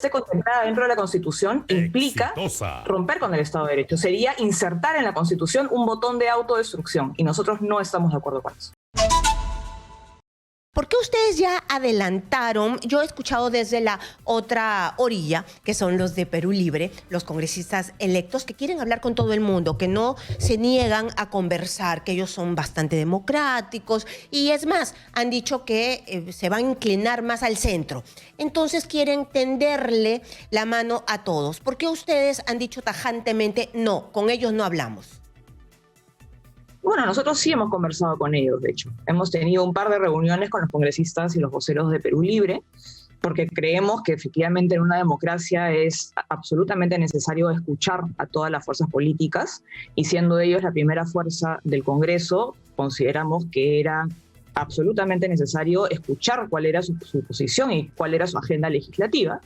esté contemplada dentro de la Constitución implica romper con el Estado de Derecho. Sería insertar en la Constitución un botón de autodestrucción y nosotros no estamos de acuerdo con eso. ¿Por qué ustedes ya adelantaron? Yo he escuchado desde la otra orilla, que son los de Perú Libre, los congresistas electos, que quieren hablar con todo el mundo, que no se niegan a conversar, que ellos son bastante democráticos y es más, han dicho que se van a inclinar más al centro. Entonces quieren tenderle la mano a todos. ¿Por qué ustedes han dicho tajantemente no, con ellos no hablamos? Bueno, nosotros sí hemos conversado con ellos, de hecho. Hemos tenido un par de reuniones con los congresistas y los voceros de Perú Libre, porque creemos que efectivamente en una democracia es absolutamente necesario escuchar a todas las fuerzas políticas, y siendo ellos la primera fuerza del Congreso, consideramos que era absolutamente necesario escuchar cuál era su posición y cuál era su agenda legislativa.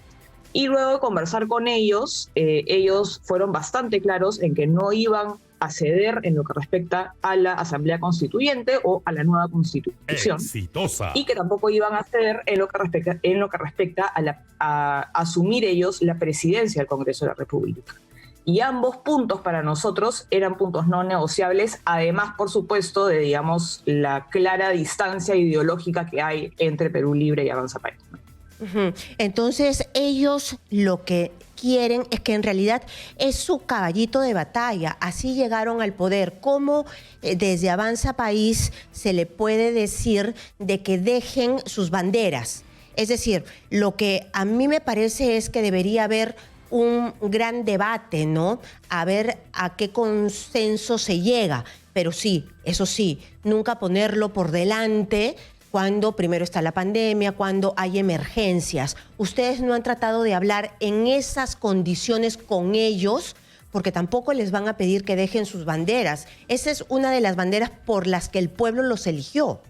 Y luego de conversar con ellos, ellos fueron bastante claros en que no iban a ceder en lo que respecta a la Asamblea Constituyente o a la nueva Constitución. Exitosa. Y que tampoco iban a ceder en lo que respecta a asumir ellos la presidencia del Congreso de la República. Y ambos puntos para nosotros eran puntos no negociables, además, por supuesto, de, digamos, la clara distancia ideológica que hay entre Perú Libre y Avanza País. Entonces, ellos lo que quieren es que en realidad es su caballito de batalla. Así llegaron al poder. ¿Cómo desde Avanza País se le puede decir de que dejen sus banderas? Es decir, lo que a mí me parece es que debería haber un gran debate, ¿no? A ver a qué consenso se llega. Pero sí, eso sí, nunca ponerlo por delante cuando primero está la pandemia, cuando hay emergencias. ¿Ustedes no han tratado de hablar en esas condiciones con ellos? Porque tampoco les van a pedir que dejen sus banderas. Esa es una de las banderas por las que el pueblo los eligió.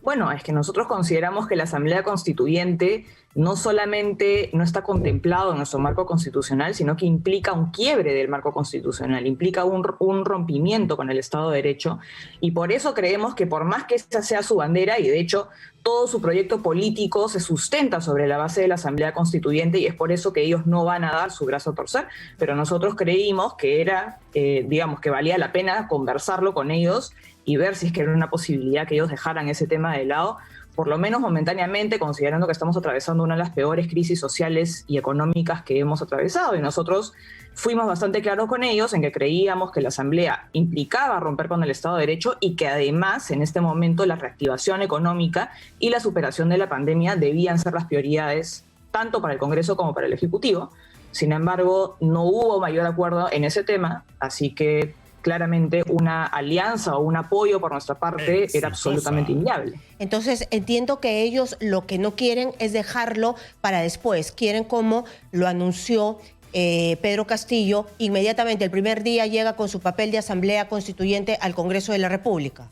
Bueno, es que nosotros consideramos que la Asamblea Constituyente no solamente no está contemplado en nuestro marco constitucional, sino que implica un quiebre del marco constitucional, implica un rompimiento con el Estado de Derecho, y por eso creemos que por más que esa sea su bandera, y de hecho todo su proyecto político se sustenta sobre la base de la Asamblea Constituyente, y es por eso que ellos no van a dar su brazo a torcer, pero nosotros creímos que era, digamos, que valía la pena conversarlo con ellos y ver si es que era una posibilidad que ellos dejaran ese tema de lado, por lo menos momentáneamente, considerando que estamos atravesando una de las peores crisis sociales y económicas que hemos atravesado. Y nosotros fuimos bastante claros con ellos en que creíamos que la Asamblea implicaba romper con el Estado de Derecho y que además, en este momento, la reactivación económica y la superación de la pandemia debían ser las prioridades tanto para el Congreso como para el Ejecutivo. Sin embargo, no hubo mayor acuerdo en ese tema, así que claramente una alianza o un apoyo por nuestra parte era absolutamente inviable. Entonces entiendo que ellos lo que no quieren es dejarlo para después. Quieren, como lo anunció Pedro Castillo, inmediatamente el primer día llega con su papel de Asamblea Constituyente al Congreso de la República.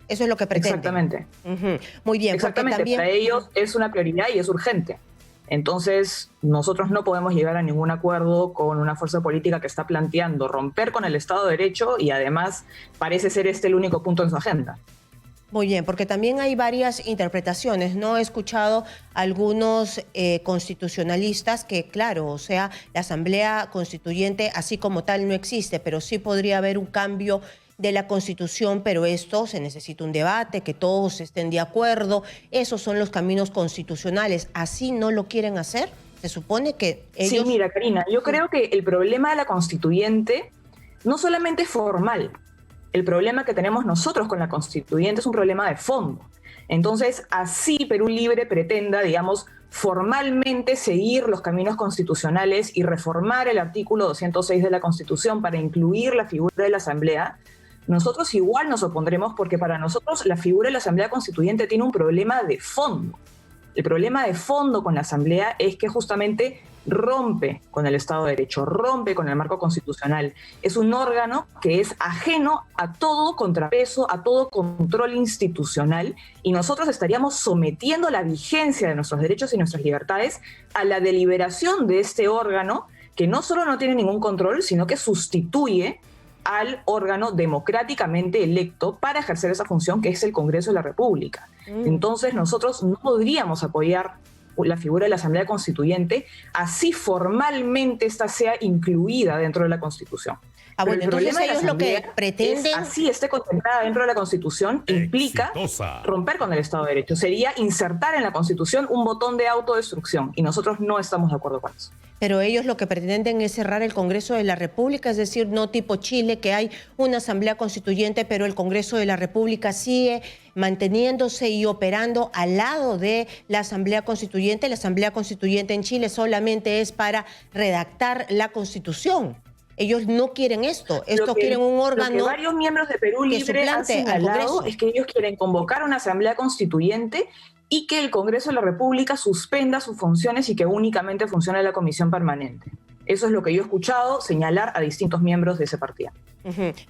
Eso es lo que pretenden. Exactamente. Muy bien. Exactamente, también para ellos es una prioridad y es urgente. Entonces, nosotros no podemos llegar a ningún acuerdo con una fuerza política que está planteando romper con el Estado de Derecho y además parece ser este el único punto en su agenda. Muy bien, porque también hay varias interpretaciones, ¿no? He escuchado algunos constitucionalistas que, claro, o sea, la Asamblea Constituyente así como tal no existe, pero sí podría haber un cambio de la Constitución, pero esto se necesita un debate, que todos estén de acuerdo. Esos son los caminos constitucionales. ¿Así no lo quieren hacer? Se supone que ellos... Sí, mira, Karina, yo creo que el problema de la Constituyente no solamente es formal. El problema que tenemos nosotros con la Constituyente es un problema de fondo. Entonces, así Perú Libre pretenda, digamos, formalmente seguir los caminos constitucionales y reformar el artículo 206 de la Constitución para incluir la figura de la Asamblea, nosotros igual nos opondremos, porque para nosotros la figura de la Asamblea Constituyente tiene un problema de fondo. El problema de fondo con la Asamblea es que justamente rompe con el Estado de Derecho, rompe con el marco constitucional. Es un órgano que es ajeno a todo contrapeso, a todo control institucional, y nosotros estaríamos sometiendo la vigencia de nuestros derechos y nuestras libertades a la deliberación de este órgano, que no solo no tiene ningún control, sino que sustituye al órgano democráticamente electo para ejercer esa función, que es el Congreso de la República. Entonces nosotros no podríamos apoyar la figura de la Asamblea Constituyente, así formalmente esta sea incluida dentro de la Constitución. Bueno, entonces ellos lo que pretenden... así esté contemplada dentro de la Constitución, implica romper con el Estado de Derecho. Sería insertar en la Constitución un botón de autodestrucción, y nosotros no estamos de acuerdo con eso. Pero ellos lo que pretenden es cerrar el Congreso de la República, es decir, no tipo Chile, que hay una Asamblea Constituyente, pero el Congreso de la República sigue manteniéndose y operando al lado de la Asamblea Constituyente. La Asamblea Constituyente en Chile solamente es para redactar la Constitución. Ellos no quieren esto, quieren un órgano. Lo que varios miembros de Perú Libre han señalado es que ellos quieren convocar una asamblea constituyente y que el Congreso de la República suspenda sus funciones y que únicamente funcione la comisión permanente. Eso es lo que yo he escuchado señalar a distintos miembros de ese partido.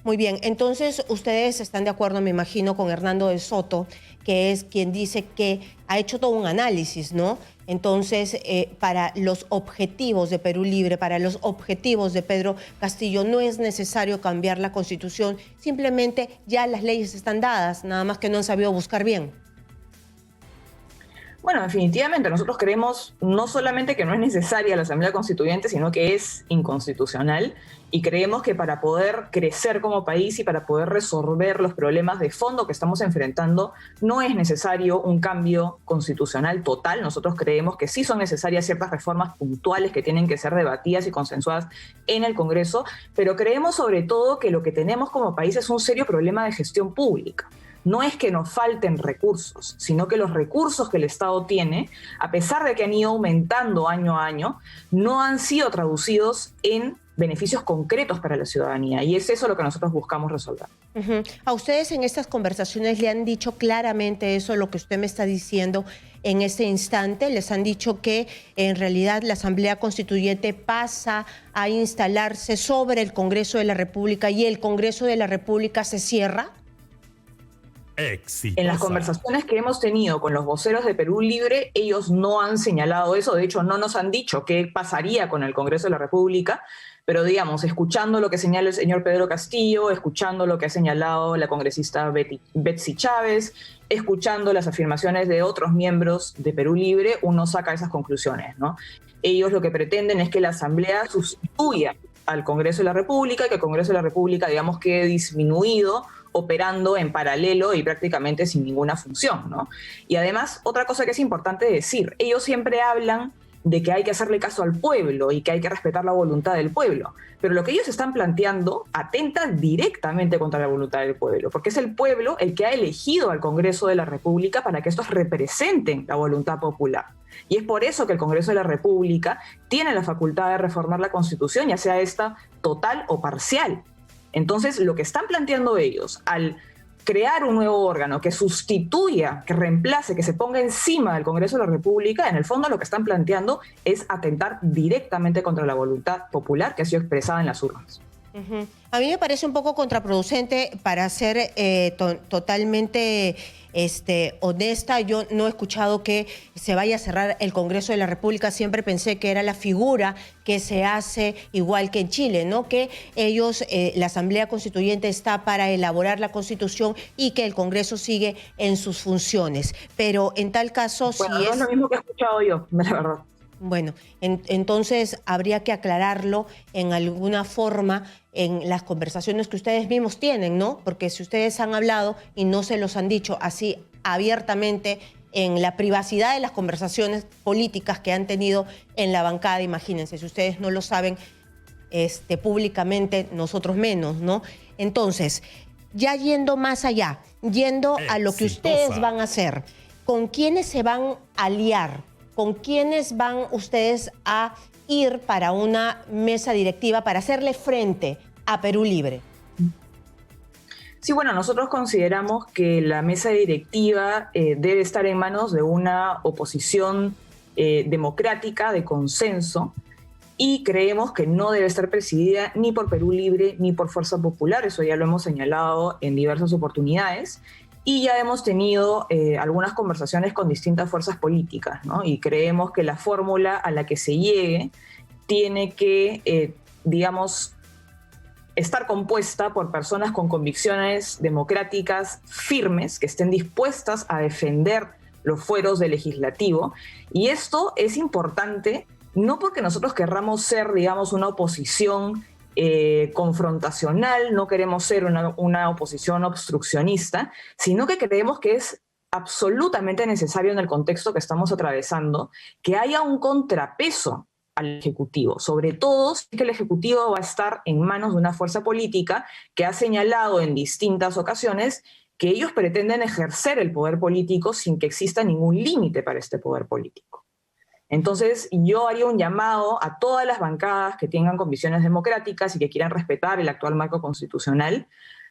Muy bien, entonces ustedes están de acuerdo, me imagino, con Hernando de Soto, que es quien dice que ha hecho todo un análisis, ¿no? Entonces, para los objetivos de Perú Libre, para los objetivos de Pedro Castillo, no es necesario cambiar la Constitución, simplemente ya las leyes están dadas, nada más que no han sabido buscar bien. Bueno, definitivamente nosotros creemos no solamente que no es necesaria la Asamblea Constituyente, sino que es inconstitucional, y creemos que para poder crecer como país y para poder resolver los problemas de fondo que estamos enfrentando, no es necesario un cambio constitucional total. Nosotros creemos que sí son necesarias ciertas reformas puntuales que tienen que ser debatidas y consensuadas en el Congreso, pero creemos sobre todo que lo que tenemos como país es un serio problema de gestión pública. No es que nos falten recursos, sino que los recursos que el Estado tiene, a pesar de que han ido aumentando año a año, no han sido traducidos en beneficios concretos para la ciudadanía. Y es eso lo que nosotros buscamos resolver. A ustedes en estas conversaciones le han dicho claramente eso, lo que usted me está diciendo en este instante. Les han dicho que en realidad la Asamblea Constituyente pasa a instalarse sobre el Congreso de la República y el Congreso de la República se cierra. Exitosa. En las conversaciones que hemos tenido con los voceros de Perú Libre, ellos no han señalado eso. De hecho, no nos han dicho qué pasaría con el Congreso de la República, pero digamos, escuchando lo que señala el señor Pedro Castillo, escuchando lo que ha señalado la congresista Betsy Chávez, escuchando las afirmaciones de otros miembros de Perú Libre, uno saca esas conclusiones, ¿no? Ellos lo que pretenden es que la Asamblea sustituya al Congreso de la República, que el Congreso de la República, digamos, quede disminuido, operando en paralelo y prácticamente sin ninguna función, ¿no? Y además, otra cosa que es importante decir, ellos siempre hablan de que hay que hacerle caso al pueblo y que hay que respetar la voluntad del pueblo, pero lo que ellos están planteando atenta directamente contra la voluntad del pueblo, porque es el pueblo el que ha elegido al Congreso de la República para que estos representen la voluntad popular. Y es por eso que el Congreso de la República tiene la facultad de reformar la Constitución, ya sea esta total o parcial. Entonces, lo que están planteando ellos al crear un nuevo órgano que sustituya, que reemplace, que se ponga encima del Congreso de la República, en el fondo lo que están planteando es atentar directamente contra la voluntad popular que ha sido expresada en las urnas. A mí me parece un poco contraproducente, para ser totalmente honesta. Yo no he escuchado que se vaya a cerrar el Congreso de la República. Siempre pensé que era la figura que se hace igual que en Chile, ¿no? Que ellos, la Asamblea Constituyente está para elaborar la Constitución y que el Congreso sigue en sus funciones. Pero en tal caso, bueno, si no es lo mismo que he escuchado yo, la verdad. Bueno, entonces habría que aclararlo en alguna forma en las conversaciones que ustedes mismos tienen, ¿no? Porque si ustedes han hablado y no se los han dicho así abiertamente en la privacidad de las conversaciones políticas que han tenido en la bancada, imagínense, si ustedes no lo saben públicamente, nosotros menos, ¿no? Entonces, ya yendo más allá, yendo a lo que ustedes van a hacer, ¿con quiénes se van a aliar? ¿Con quiénes van ustedes a ir para una mesa directiva para hacerle frente a Perú Libre? Sí, bueno, nosotros consideramos que la mesa directiva debe estar en manos de una oposición democrática, de consenso, y creemos que no debe estar presidida ni por Perú Libre ni por Fuerza Popular. Eso ya lo hemos señalado en diversas oportunidades. Y ya hemos tenido algunas conversaciones con distintas fuerzas políticas, ¿no? Y creemos que la fórmula a la que se llegue tiene que, digamos, estar compuesta por personas con convicciones democráticas firmes, que estén dispuestas a defender los fueros del legislativo. Y esto es importante no porque nosotros querramos ser, digamos, una oposición confrontacional, no queremos ser una oposición obstruccionista, sino que creemos que es absolutamente necesario en el contexto que estamos atravesando que haya un contrapeso al Ejecutivo, sobre todo si que el Ejecutivo va a estar en manos de una fuerza política que ha señalado en distintas ocasiones que ellos pretenden ejercer el poder político sin que exista ningún límite para este poder político. Entonces, yo haría un llamado a todas las bancadas que tengan convicciones democráticas y que quieran respetar el actual marco constitucional,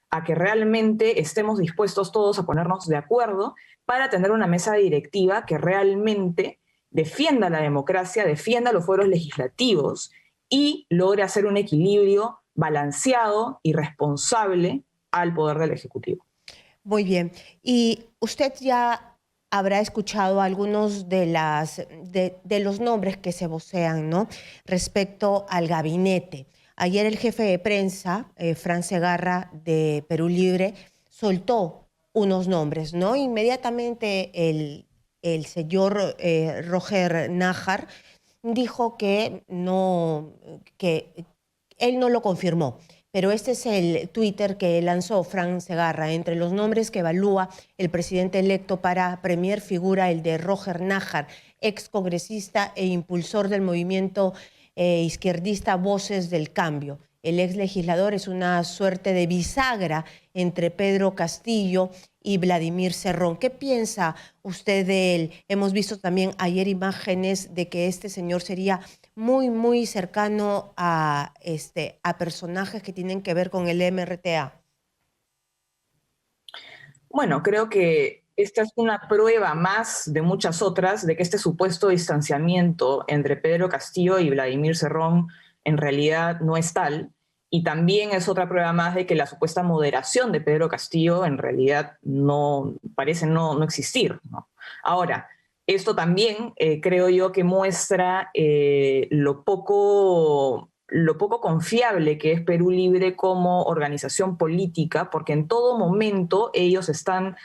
a que realmente estemos dispuestos todos a ponernos de acuerdo para tener una mesa directiva que realmente defienda la democracia, defienda los fueros legislativos y logre hacer un equilibrio balanceado y responsable al poder del Ejecutivo. Muy bien. Y usted ya habrá escuchado algunos de los nombres que se vocean, ¿no?, respecto al gabinete. Ayer el jefe de prensa, Fran Segarra, de Perú Libre, soltó unos nombres, ¿no? Inmediatamente el señor Roger Nájar dijo que él no lo confirmó. Pero este es el Twitter que lanzó Fran Segarra. Entre los nombres que evalúa el presidente electo para premier figura el de Roger Nájar, ex congresista e impulsor del movimiento izquierdista Voces del Cambio. El ex legislador es una suerte de bisagra entre Pedro Castillo y Vladimir Cerrón. ¿Qué piensa usted de él? Hemos visto también ayer imágenes de que este señor sería muy cercano a personajes que tienen que ver con el MRTA. Bueno, creo que esta es una prueba más de muchas otras de que este supuesto distanciamiento entre Pedro Castillo y Vladimir Cerrón en realidad no es tal. Y también es otra prueba más de que la supuesta moderación de Pedro Castillo en realidad parece no existir, ¿no? Ahora, esto también creo yo que muestra lo poco confiable que es Perú Libre como organización política, porque en todo momento ellos están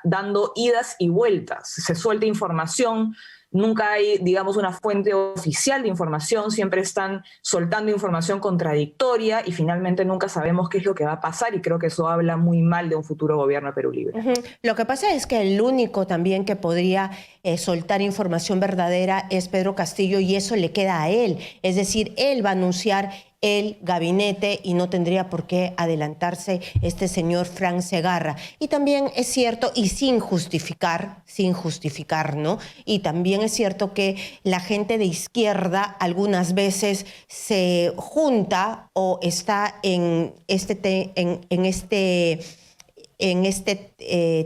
dando idas y vueltas. Se suelta información, nunca hay, digamos, una fuente oficial de información, siempre están soltando información contradictoria y finalmente nunca sabemos qué es lo que va a pasar, y creo que eso habla muy mal de un futuro gobierno de Perú Libre. Lo que pasa es que el único también que podría soltar información verdadera es Pedro Castillo, y eso le queda a él. Es decir, él va a anunciar el gabinete y no tendría por qué adelantarse este señor Fran Segarra. Y también es cierto, y sin justificar, ¿no? Y también es cierto que la gente de izquierda algunas veces se junta o está en este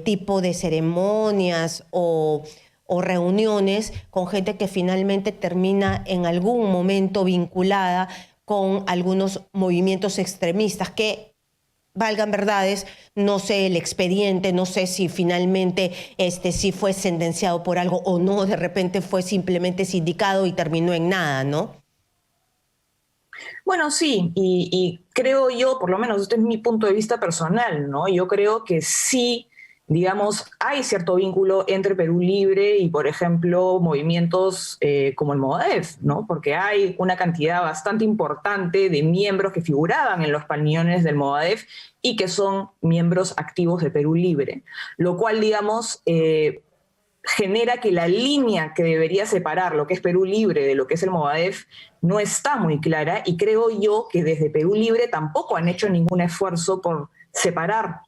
tipo de ceremonias o reuniones con gente que finalmente termina en algún momento vinculada con algunos movimientos extremistas que, valgan verdades, no sé el expediente, no sé si finalmente sí fue sentenciado por algo o no, de repente fue simplemente sindicado y terminó en nada, ¿no? Bueno, sí, y creo yo, por lo menos este es mi punto de vista personal, ¿no? Yo creo que sí, digamos, hay cierto vínculo entre Perú Libre y, por ejemplo, movimientos como el Movadef, ¿no? Porque hay una cantidad bastante importante de miembros que figuraban en los palmillones del Movadef y que son miembros activos de Perú Libre, lo cual, digamos, genera que la línea que debería separar lo que es Perú Libre de lo que es el Movadef no está muy clara, y creo yo que desde Perú Libre tampoco han hecho ningún esfuerzo por separar,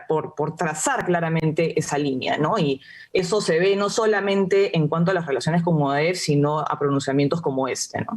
por trazar claramente esa línea, ¿no? Y eso se ve no solamente en cuanto a las relaciones con Movadef, sino a pronunciamientos como este, ¿no?